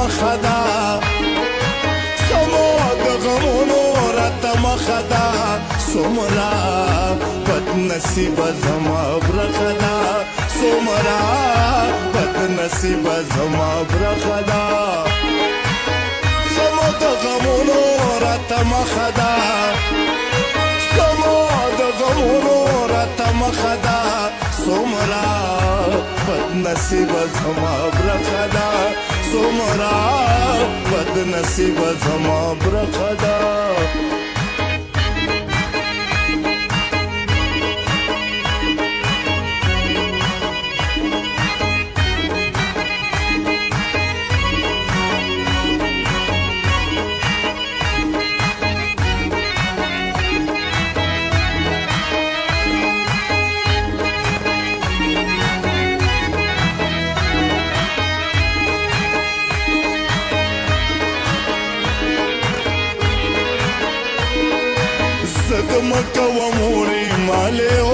مخدا سمو د غمونو راته مخدا سمرا بد نصیب زما برخدا سمرا بد نصیب زما برخدا سمو د غمونو راته مخدا سمو د غمونو راته مخدا سمرا بد نصیب زما برخدا سمرا بد نصیب زما برخدا مکه و مورې مالې او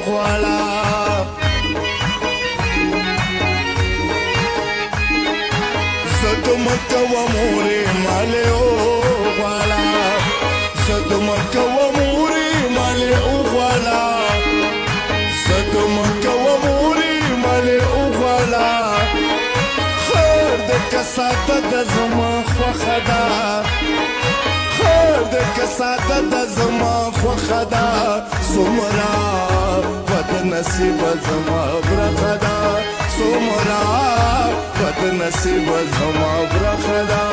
غواړه زه د مکه و مورې مالې او غواړه زه د مکه و مورې مالې او غواړه زه د مکه و مورې مالې او غواړه خیر د کساته د زما خوښه ده د کساته د زما خوښه ده څومره بد نصیب زما برخه ده څومره بد نصیب زما برخه ده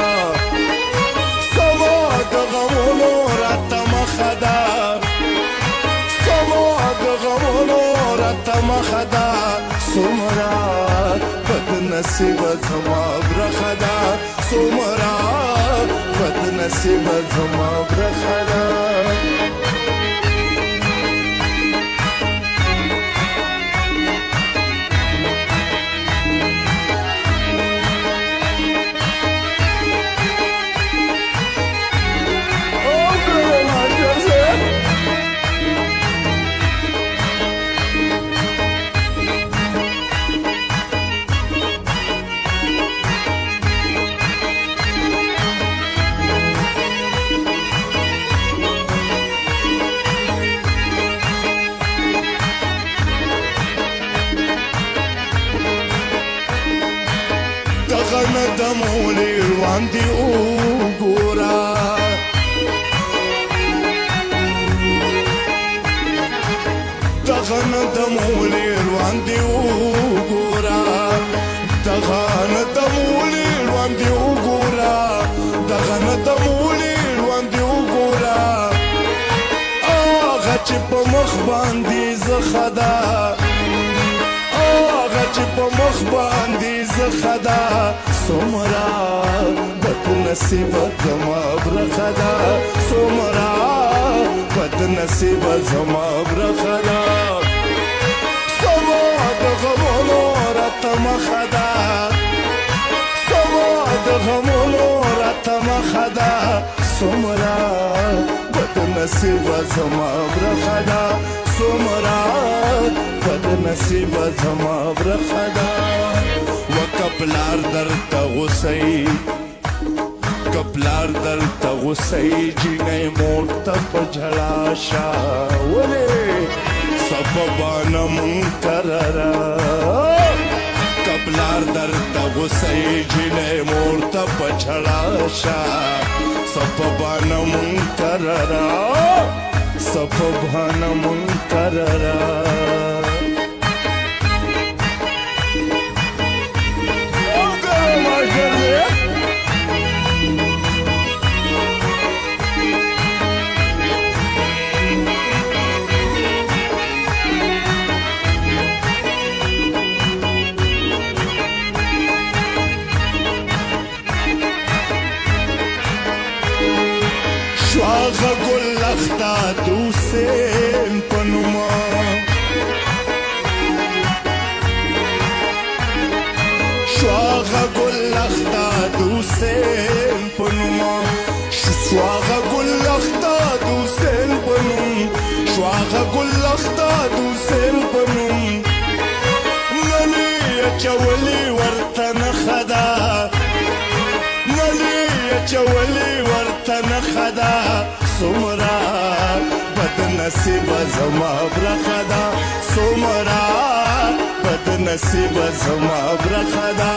سما د غمونو راته مخه ده سما د غمونو راته مخه ده څومره بد نصیب زما برخه ده څومره بد نصیب زما برخه ده د مولې روان دي وګوره دغه نه د مولې روان دي وګوره دغه نه د مولې روان دي وګوره دغه نه د مولې روان دي وګوره هغه چې په مخ باندې زخه ده هغه چې په مخ باندې زخه ده څومره بد نصیب زما برخه ده څومره بد نصیب زما برخه ده سما د غمونو راته مخه ده سما د غمونو راته مخه ده څومره بد نصیب زما برخه ده څومره بد نصیب زما برخه ده کپلار درته غوسئ کپلار درته غوسئ جینۍ مور ته په ژړا شه ولې سببانه مونږ کرره کپلار درته غوسئ جینۍ مور ته په ژړا شه سببانه مونږ کرره سببانه مونږ کرره شواغه ګل لخته د حسین په نومه شواغه ګل لخته د حسین په نومه شواغه ګل لخته د حسین په نوم شواغه ګل لخته د حسین په نوم نن یې اچولې ورته نښه ده برخه ده څومره بد نصیبه زما برخه ده څومره بد نصیبه زما برخه ده